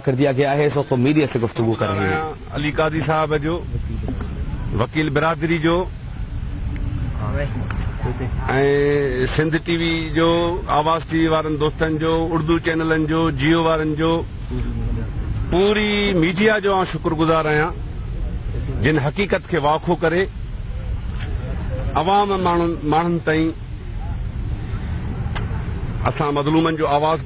کر دیا گیا ہے، اس وقت میڈیا سے گفتگو کر رہے ہیں۔ علی قاضی صاحب جو وکیل برادری جو سندھ ٹی وی جو آواز ٹی وی وارن دوستن جو اردو چینلن جو جیو وارن جو پوری میڈیا جو شکر گزار آیا جن حقیقت کے واقع کرے عوام مانن تائیں اساں مظلومن جو آواز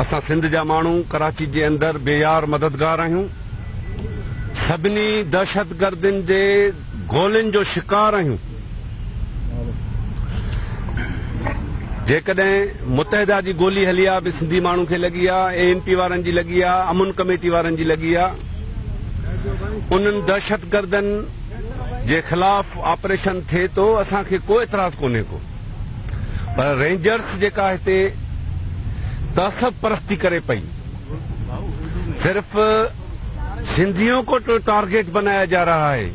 اساں سندھ جا مانو کراچی جے اندر بے یار مددگار آہیوں، سبنی دہشت گردن جے گولن جو شکار آہیوں۔ جيڪڏهن متحدہ جي گولي هلي آ به سنڌي ماڻهو کي لڳي آ، ANP وارن جي لڳي آ، امن کميٽي وارن جي لڳي آ، انهن دهشت گردن جي خلاف آپريشن ٿي تو اسان کي کو اعتراض ڪونهي کو، پر رينجرز جيڪا هتي تعصب پرستی کرے پئی، صرف سندھیوں کو ٹارگیٹ بنایا جا رہا ہے،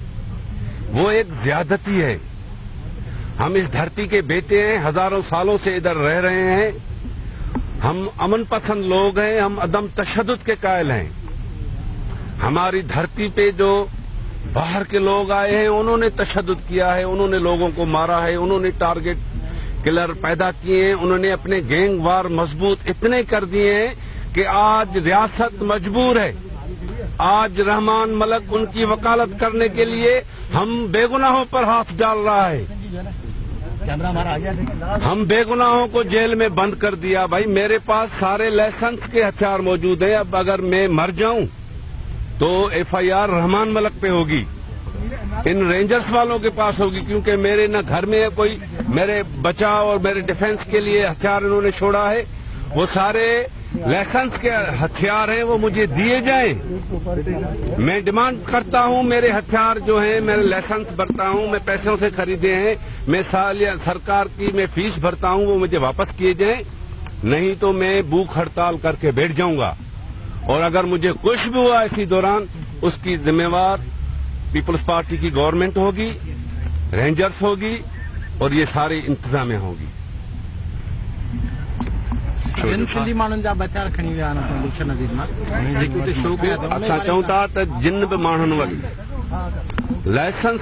وہ ایک زیادتی ہے۔ ہم اس دھرتی کے بیٹے ہیں، ہزاروں سالوں سے ادھر رہ رہے ہیں، ہم امن پسند لوگ ہیں، ہم عدم تشدد کے قائل ہیں۔ ہماری دھرتی پہ جو باہر کے لوگ آئے ہیں انہوں نے تشدد کیا ہے، انہوں نے لوگوں کو مارا ہے، انہوں نے ٹارگیٹ کلر پیدا کیے ہیں، انہوں نے اپنے گینگ وار مضبوط اتنے کر دیے ہیں کہ آج ریاست مجبور ہے، آج رحمان ملک ان کی وکالت کرنے کے لیے ہم بے گناہوں پر ہاتھ ڈال رہا ہے۔ ہم بے گناہوں کو جیل میں بند کر دیا۔ بھائی میرے پاس سارے لائسنس کے ہتھیار موجود ہیں، اب اگر میں مر جاؤں تو FIR رحمان ملک پہ ہوگی، ان رینجرز والوں کے پاس ہوگی، کیونکہ میرے نہ گھر میں ہے کوئی، میرے بچاؤ اور میرے ڈیفنس کے لیے ہتھیار انہوں نے چھوڑا ہے، وہ سارے لائسنس کے ہتھیار ہیں، وہ مجھے دیے جائیں۔ میں ڈیمانڈ کرتا ہوں میرے ہتھیار جو ہیں، میں لائسنس بھرتا ہوں، میں پیسوں سے خریدے ہیں، میں سرکار کی میں فیس بھرتا ہوں، وہ مجھے واپس کیے جائیں، نہیں تو میں بھوک ہڑتال کر کے بیٹھ جاؤں گا۔ اور اگر مجھے کچھ بھی ہوا اسی دوران اس کی ذمہ وار پیپلز پارٹی کی گورنمنٹ ہوگی، رینجرز ہوگی اور یہ ساری انتظامیہ ہوگی۔ اساں چاہوں تا ته جن به ماڻهن وٽ لائسنس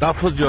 تحفظ جو،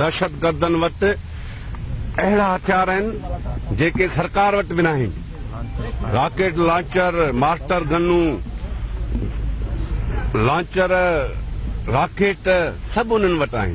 دهشت گردن وٽ اهڙا هٿيار آهن جيڪي سرڪار وٽ به ناهن، راکيٽ لانچر، ماسٽر گنوں، لانچر، راکيٽ سڀ انهن وٽ آهن۔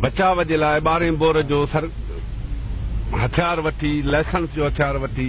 بچاؤ جي لاءِ 12 بور جو ہتھیار وٹھی، لائسنس جو ہتھیار وٹھی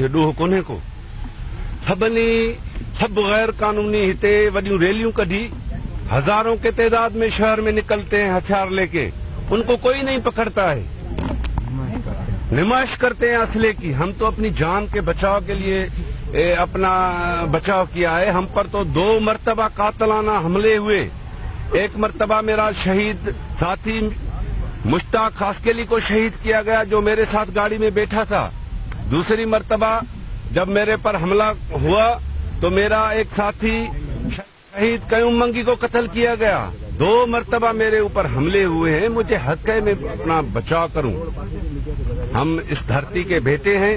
یہ ڏوہ کونهي کو۔ سب غیر قانونی ہتے وڏیوں ریلیوں کਢی، ہزاروں کے تعداد میں شہر میں نکلتے ہیں ہتھیار لے کے، ان کو کوئی نہیں پکڑتا ہے، نمائش کرتے ہیں اسلحے کی۔ ہم تو اپنی جان کے بچاؤ کے لیے اپنا بچاؤ کیا ہے۔ ہم پر تو 2 مرتبہ قاتلانہ حملے ہوئے، ایک مرتبہ میرا شہید ساتھی مشتاق خاسکیلی کو شہید کیا گیا جو میرے ساتھ گاڑی میں بیٹھا تھا، دوسری مرتبہ جب میرے پر حملہ ہوا تو میرا ایک ساتھی شہید قیوم منگی کو قتل کیا گیا۔ 2 مرتبہ میرے اوپر حملے ہوئے ہیں، مجھے حق ہے میں اپنا بچاؤ کروں۔ ہم اس دھرتی کے بیٹے ہیں۔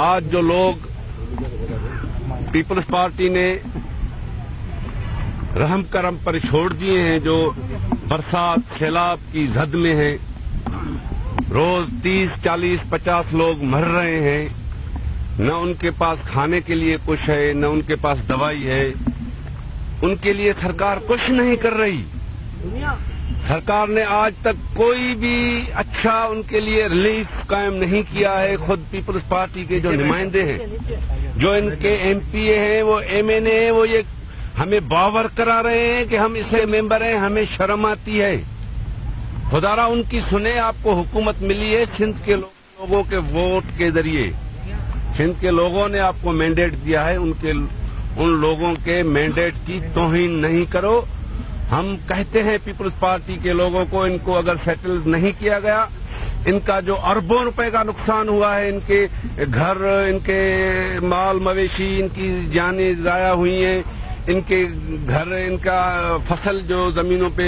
آج جو لوگ پیپلز پارٹی نے رحم کرم پر چھوڑ دیے ہیں، جو برسات سیلاب کی زد میں ہیں، روز 30 40 50 لوگ مر رہے ہیں، نہ ان کے پاس کھانے کے لیے کچھ ہے، نہ ان کے پاس دوائی ہے، ان کے لیے سرکار کچھ نہیں کر رہی۔ سرکار نے آج تک کوئی بھی اچھا ان کے لیے ریلیف قائم نہیں کیا ہے۔ خود پیپلز پارٹی کے جو نمائندے ہیں، جو ان کے MPA ہیں، وہ MNA ہیں، وہ یہ ہمیں باور کرا رہے ہیں کہ ہم اس سے ممبر ہیں، ہمیں شرم آتی ہے۔ خدا را ان کی سنیں، آپ کو حکومت ملی ہے سندھ کے لوگوں کے ووٹ کے ذریعے، سندھ کے لوگوں نے آپ کو مینڈیٹ دیا ہے، ان لوگوں کے مینڈیٹ کی توہین نہیں کرو۔ ہم کہتے ہیں پیپلز پارٹی کے لوگوں کو، ان کو اگر سیٹل نہیں کیا گیا، ان کا جو اربوں روپے کا نقصان ہوا ہے، ان کے گھر، ان کے مال مویشی، ان کی جانیں ضائع ہوئی ہیں، ان کے گھر، ان کا فصل جو زمینوں پہ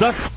10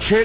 6